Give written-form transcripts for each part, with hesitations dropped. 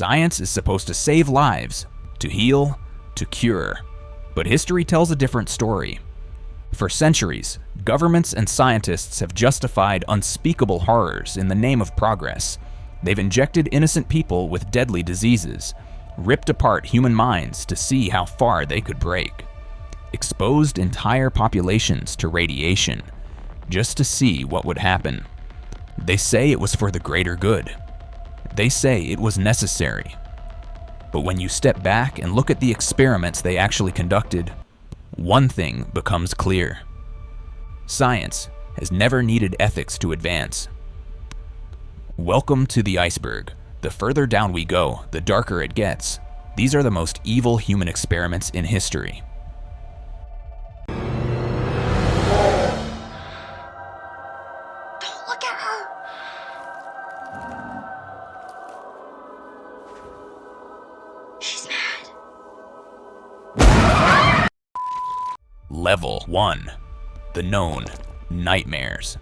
Science is supposed to save lives, to heal, to cure. But history tells a different story. For centuries, governments and scientists have justified unspeakable horrors in the name of progress. They've injected innocent people with deadly diseases, ripped apart human minds to see how far they could break, exposed entire populations to radiation, just to see what would happen. They say it was for the greater good. They say it was necessary. But when you step back and look at the experiments they actually conducted, one thing becomes clear. Science has never needed ethics to advance. Welcome to the iceberg. The further down we go, the darker it gets. These are the most evil human experiments in history. Level 1. The known nightmares.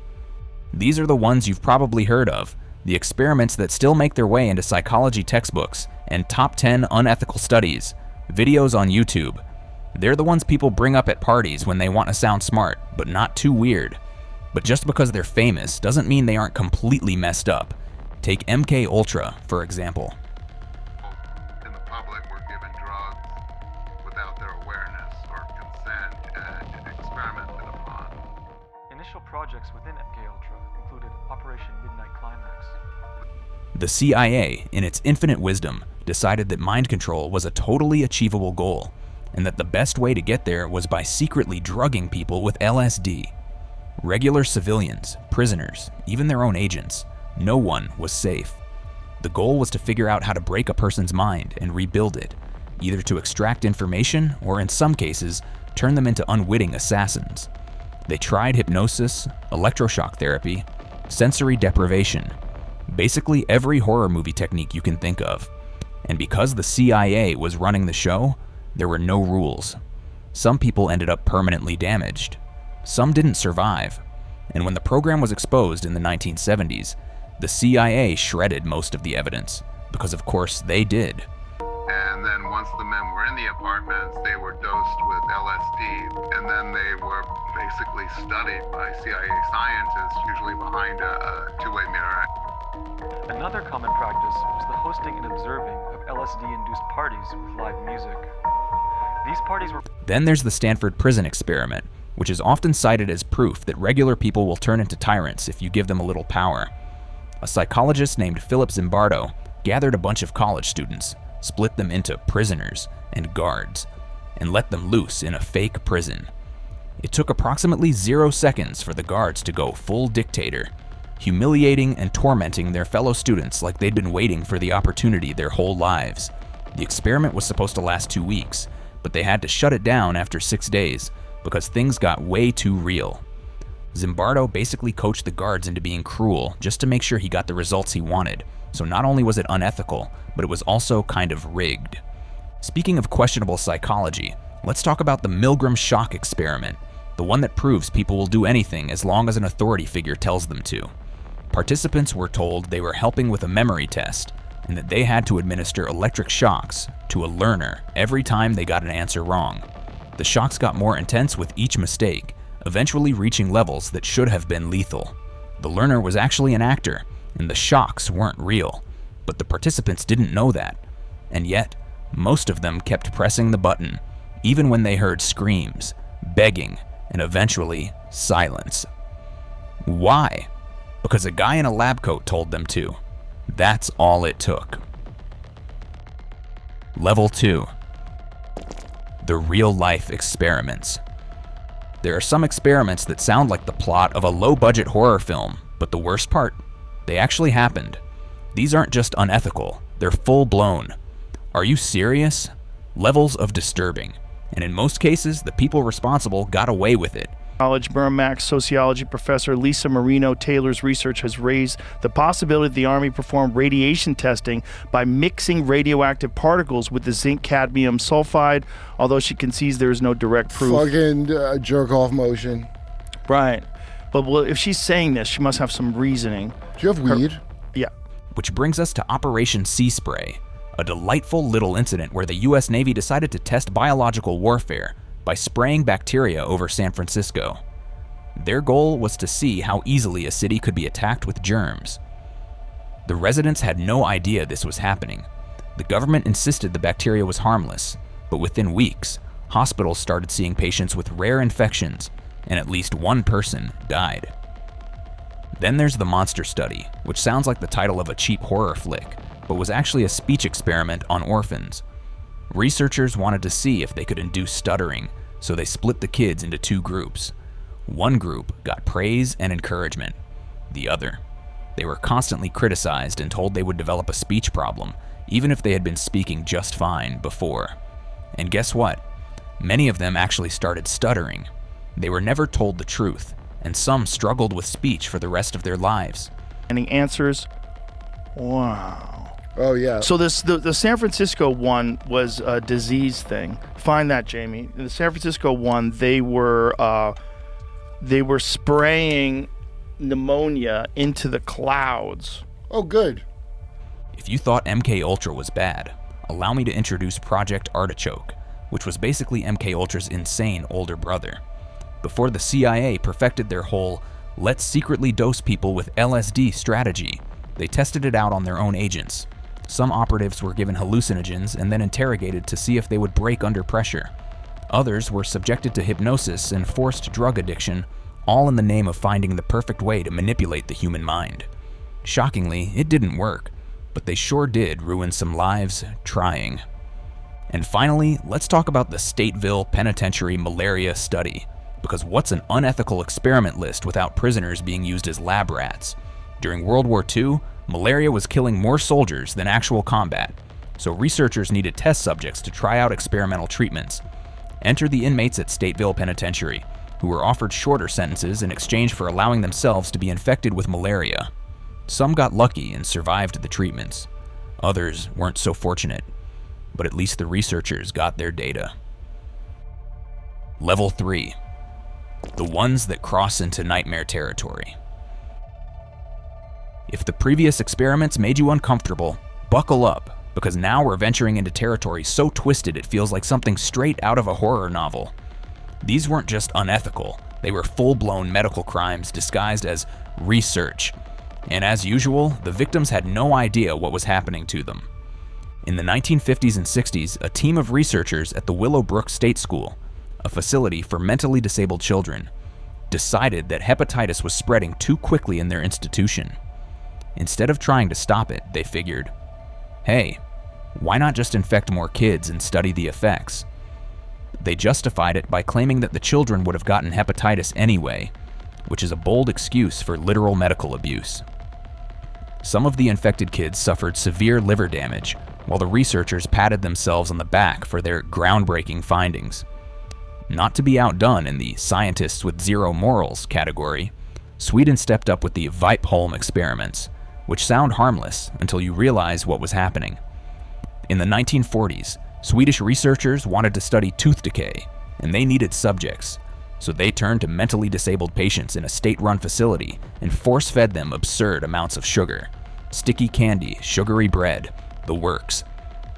These are the ones you've probably heard of, the experiments that still make their way into psychology textbooks and top 10 unethical studies, videos on YouTube. They're the ones people bring up at parties when they want to sound smart, but not too weird. But just because they're famous doesn't mean they aren't completely messed up. Take MKUltra, for example. In the public were given drugs without their awareness or consent and experimented upon. Initial projects within MKUltra included Operation Midnight Climax. The CIA, in its infinite wisdom, decided that mind control was a totally achievable goal, and that the best way to get there was by secretly drugging people with LSD. Regular civilians, prisoners, even their own agents, no one was safe. The goal was to figure out how to break a person's mind and rebuild it, either to extract information or, in some cases, turn them into unwitting assassins. They tried hypnosis, electroshock therapy, sensory deprivation, basically every horror movie technique you can think of. And because the CIA was running the show, there were no rules. Some people ended up permanently damaged. Some didn't survive. And when the program was exposed in the 1970s, the CIA shredded most of the evidence, because of course they did. And then once the men were in the apartments, they were dosed with LSD, and then they were basically studied by CIA scientists, usually behind a two-way mirror. Another common practice was the hosting and observing of LSD-induced parties with live music. These parties were... Then there's the Stanford prison experiment, which is often cited as proof that regular people will turn into tyrants if you give them a little power. A psychologist named Philip Zimbardo gathered a bunch of college students, split them into prisoners and guards, and let them loose in a fake prison. It took approximately 0 seconds for the guards to go full dictator, humiliating and tormenting their fellow students like they'd been waiting for the opportunity their whole lives. The experiment was supposed to last 2 weeks, but they had to shut it down after 6 days because things got way too real. Zimbardo basically coached the guards into being cruel just to make sure he got the results he wanted, so not only was it unethical, but it was also kind of rigged. Speaking of questionable psychology, let's talk about the Milgram shock experiment, the one that proves people will do anything as long as an authority figure tells them to. Participants were told they were helping with a memory test, and that they had to administer electric shocks to a learner every time they got an answer wrong. The shocks got more intense with each mistake, eventually reaching levels that should have been lethal. The learner was actually an actor, and the shocks weren't real, but the participants didn't know that. And yet, most of them kept pressing the button, even when they heard screams, begging, and eventually silence. Why? Because a guy in a lab coat told them to. That's all it took. Level 2. The real-life experiments. There are some experiments that sound like the plot of a low-budget horror film, but the worst part? They actually happened. These aren't just unethical, they're full-blown. Are you serious? Levels of disturbing. And in most cases, the people responsible got away with it. College Merrimack sociology professor Lisa Marino Taylor's research has raised the possibility that the Army performed radiation testing by mixing radioactive particles with the zinc cadmium sulfide, although she concedes there is no direct proof. Fucking jerk-off motion. Right. But well, if she's saying this, she must have some reasoning. Do you have weed? Yeah. Which brings us to Operation Sea Spray, a delightful little incident where the US Navy decided to test biological warfare by spraying bacteria over San Francisco. Their goal was to see how easily a city could be attacked with germs. The residents had no idea this was happening. The government insisted the bacteria was harmless, but within weeks, hospitals started seeing patients with rare infections, and at least one person died. Then there's the monster study, which sounds like the title of a cheap horror flick, but was actually a speech experiment on orphans. Researchers wanted to see if they could induce stuttering, so they split the kids into two groups. One group got praise and encouragement. The other, they were constantly criticized and told they would develop a speech problem, even if they had been speaking just fine before. And guess what? Many of them actually started stuttering. They were never told the truth, and some struggled with speech for the rest of their lives. Any answers? Wow. Oh, yeah. So the San Francisco one was a disease thing. Find that, Jamie. The San Francisco one, they were spraying pneumonia into the clouds. Oh, good. If you thought MKUltra was bad, allow me to introduce Project Artichoke, which was basically MKUltra's insane older brother. Before the CIA perfected their whole "let's secretly dose people with LSD" strategy, they tested it out on their own agents. Some operatives were given hallucinogens and then interrogated to see if they would break under pressure. Others were subjected to hypnosis and forced drug addiction, all in the name of finding the perfect way to manipulate the human mind. Shockingly, it didn't work, but they sure did ruin some lives trying. And finally, let's talk about the Stateville Penitentiary Malaria Study, because what's an unethical experiment list without prisoners being used as lab rats? During World War II, malaria was killing more soldiers than actual combat, so researchers needed test subjects to try out experimental treatments. Enter the inmates at Stateville Penitentiary, who were offered shorter sentences in exchange for allowing themselves to be infected with malaria. Some got lucky and survived the treatments. Others weren't so fortunate, but at least the researchers got their data. Level 3. The ones that cross into nightmare territory. If the previous experiments made you uncomfortable, buckle up, because now we're venturing into territory so twisted it feels like something straight out of a horror novel. These weren't just unethical, they were full-blown medical crimes disguised as research. And as usual, the victims had no idea what was happening to them. In the 1950s and 60s, a team of researchers at the Willowbrook State School, a facility for mentally disabled children, decided that hepatitis was spreading too quickly in their institution. Instead of trying to stop it, they figured, hey, why not just infect more kids and study the effects? They justified it by claiming that the children would have gotten hepatitis anyway, which is a bold excuse for literal medical abuse. Some of the infected kids suffered severe liver damage, while the researchers patted themselves on the back for their groundbreaking findings. Not to be outdone in the scientists with zero morals category, Sweden stepped up with the Vipeholm experiments, which sound harmless until you realize what was happening. In the 1940s, Swedish researchers wanted to study tooth decay, and they needed subjects, so they turned to mentally disabled patients in a state-run facility and force-fed them absurd amounts of sugar. Sticky candy, sugary bread, the works.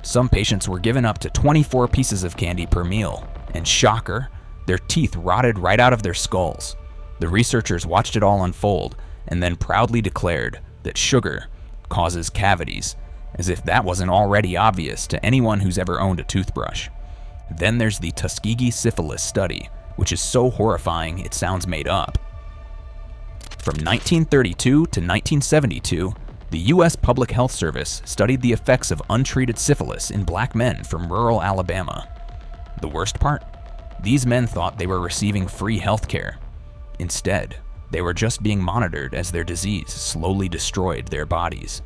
Some patients were given up to 24 pieces of candy per meal, and shocker, their teeth rotted right out of their skulls. The researchers watched it all unfold and then proudly declared that sugar causes cavities, as if that wasn't already obvious to anyone who's ever owned a toothbrush. Then there's the Tuskegee syphilis study, which is so horrifying it sounds made up. From 1932 to 1972, the U.S. Public Health Service studied the effects of untreated syphilis in black men from rural Alabama. The worst part? These men thought they were receiving free health care. Instead, they were just being monitored as their disease slowly destroyed their bodies.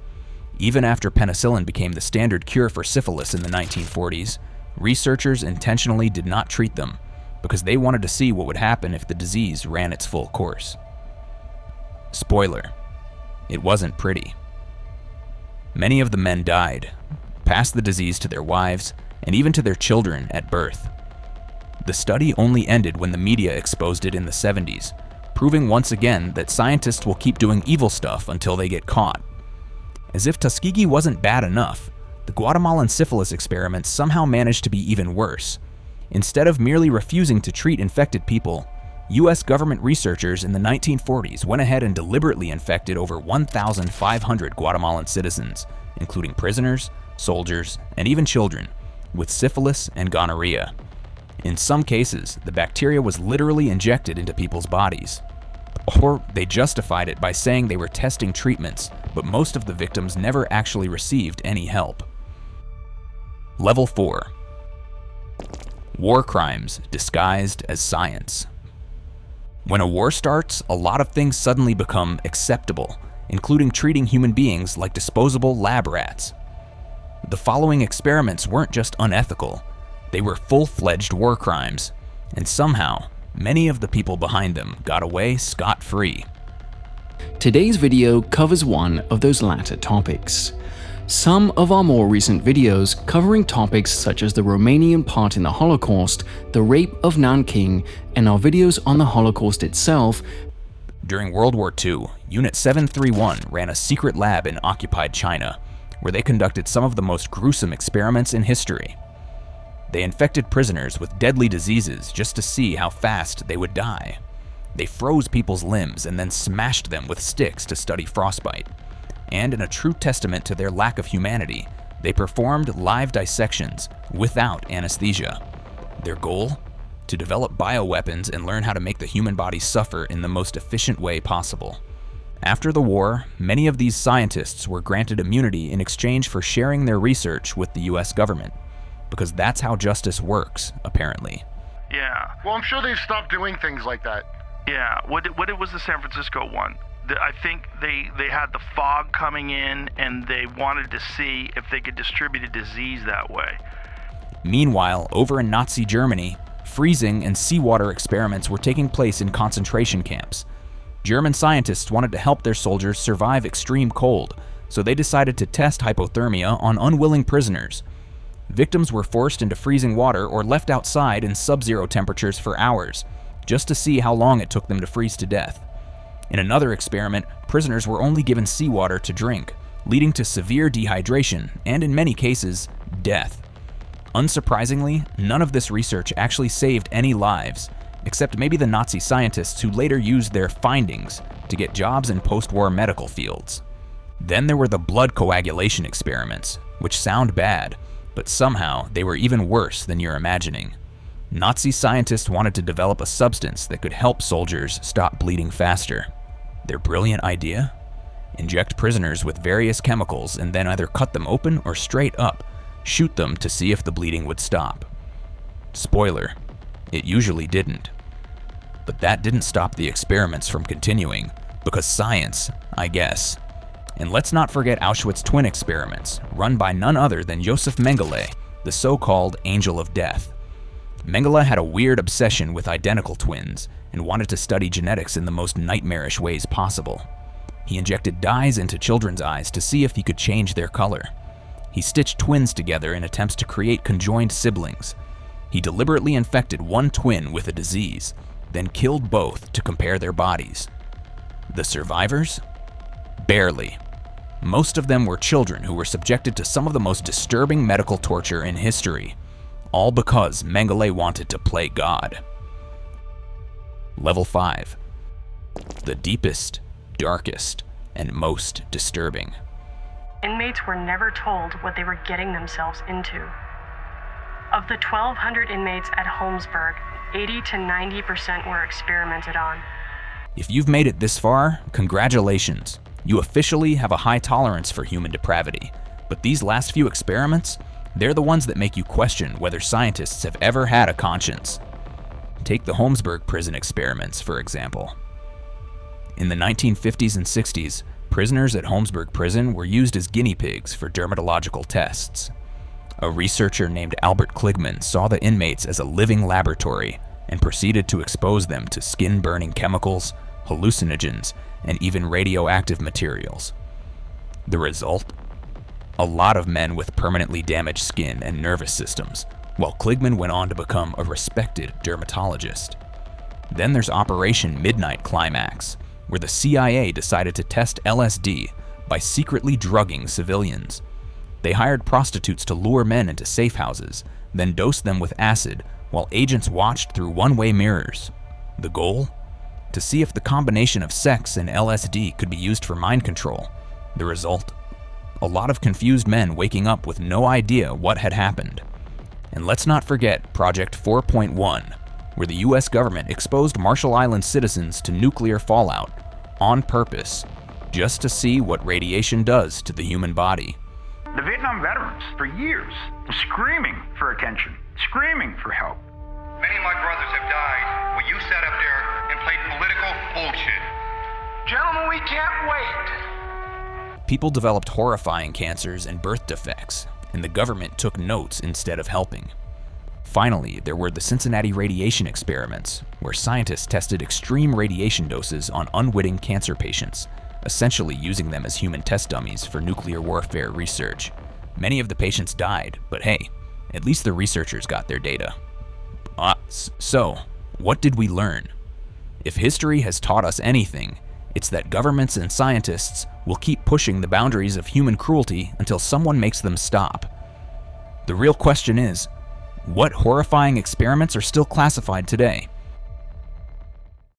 Even after penicillin became the standard cure for syphilis in the 1940s, researchers intentionally did not treat them because they wanted to see what would happen if the disease ran its full course. Spoiler, it wasn't pretty. Many of the men died, passed the disease to their wives, and even to their children at birth. The study only ended when the media exposed it in the 70s, proving once again that scientists will keep doing evil stuff until they get caught. As if Tuskegee wasn't bad enough, The Guatemalan syphilis experiments somehow managed to be even worse. Instead of merely refusing to treat infected people, US government researchers in the 1940s went ahead and deliberately infected over 1,500 Guatemalan citizens, including prisoners, soldiers, and even children, with syphilis and gonorrhea. In some cases, the bacteria was literally injected into people's bodies. Or they justified it by saying they were testing treatments, but most of the victims never actually received any help. Level 4. War crimes disguised as science. When a war starts, a lot of things suddenly become acceptable, including treating human beings like disposable lab rats. The following experiments weren't just unethical, they were full-fledged war crimes, and somehow, many of the people behind them got away scot-free. Today's video covers one of those latter topics. Some of our more recent videos covering topics such as the Romanian part in the Holocaust, the rape of Nanking, and our videos on the Holocaust itself. During World War II, Unit 731 ran a secret lab in occupied China, where they conducted some of the most gruesome experiments in history. They infected prisoners with deadly diseases just to see how fast they would die. They froze people's limbs and then smashed them with sticks to study frostbite. And in a true testament to their lack of humanity, they performed live dissections without anesthesia. Their goal? To develop bioweapons and learn how to make the human body suffer in the most efficient way possible. After the war, many of these scientists were granted immunity in exchange for sharing their research with the US government, because that's how justice works, apparently. Yeah. Well, I'm sure they've stopped doing things like that. Yeah. What was the San Francisco one? I think they had the fog coming in and they wanted to see if they could distribute a disease that way. Meanwhile, over in Nazi Germany, freezing and seawater experiments were taking place in concentration camps. German scientists wanted to help their soldiers survive extreme cold, so they decided to test hypothermia on unwilling prisoners. Victims were forced into freezing water or left outside in sub-zero temperatures for hours, just to see how long it took them to freeze to death. In another experiment, prisoners were only given seawater to drink, leading to severe dehydration and, in many cases, death. Unsurprisingly, none of this research actually saved any lives, except maybe the Nazi scientists who later used their findings to get jobs in post-war medical fields. Then there were the blood coagulation experiments, which sound bad, but somehow they were even worse than you're imagining. Nazi scientists wanted to develop a substance that could help soldiers stop bleeding faster. Their brilliant idea? Inject prisoners with various chemicals and then either cut them open or straight up, shoot them to see if the bleeding would stop. Spoiler, it usually didn't. But that didn't stop the experiments from continuing, because science, I guess. And let's not forget Auschwitz twin experiments, run by none other than Josef Mengele, the so-called Angel of Death. Mengele had a weird obsession with identical twins and wanted to study genetics in the most nightmarish ways possible. He injected dyes into children's eyes to see if he could change their color. He stitched twins together in attempts to create conjoined siblings. He deliberately infected one twin with a disease, then killed both to compare their bodies. The survivors? Barely. Most of them were children who were subjected to some of the most disturbing medical torture in history, all because Mengele wanted to play God. Level 5. The deepest, darkest, and most disturbing. Inmates were never told what they were getting themselves into. Of the 1,200 inmates at Holmesburg, 80 to 90% were experimented on. If you've made it this far, congratulations. You officially have a high tolerance for human depravity. But these last few experiments, they're the ones that make you question whether scientists have ever had a conscience. Take the Holmesburg prison experiments, for example. In the 1950s and 60s, prisoners at Holmesburg prison were used as guinea pigs for dermatological tests. A researcher named Albert Kligman saw the inmates as a living laboratory and proceeded to expose them to skin-burning chemicals, hallucinogens, and even radioactive materials. The result? A lot of men with permanently damaged skin and nervous systems, while Kligman went on to become a respected dermatologist. Then there's Operation Midnight Climax, where the CIA decided to test LSD by secretly drugging civilians. They hired prostitutes to lure men into safe houses, then dosed them with acid while agents watched through one-way mirrors. The goal? To see if the combination of sex and LSD could be used for mind control. The result? A lot of confused men waking up with no idea what had happened. And let's not forget Project 4.1, where the US government exposed Marshall Island citizens to nuclear fallout on purpose, just to see what radiation does to the human body. The Vietnam veterans, for years, were screaming for attention, screaming for help. Many of my brothers have died when you sat up there and played political bullshit. Gentlemen, we can't wait. People developed horrifying cancers and birth defects, and the government took notes instead of helping. Finally, there were the Cincinnati radiation experiments, where scientists tested extreme radiation doses on unwitting cancer patients, essentially using them as human test dummies for nuclear warfare research. Many of the patients died, but hey, at least the researchers got their data. So, what did we learn? If history has taught us anything, it's that governments and scientists will keep pushing the boundaries of human cruelty until someone makes them stop. The real question is, what horrifying experiments are still classified today?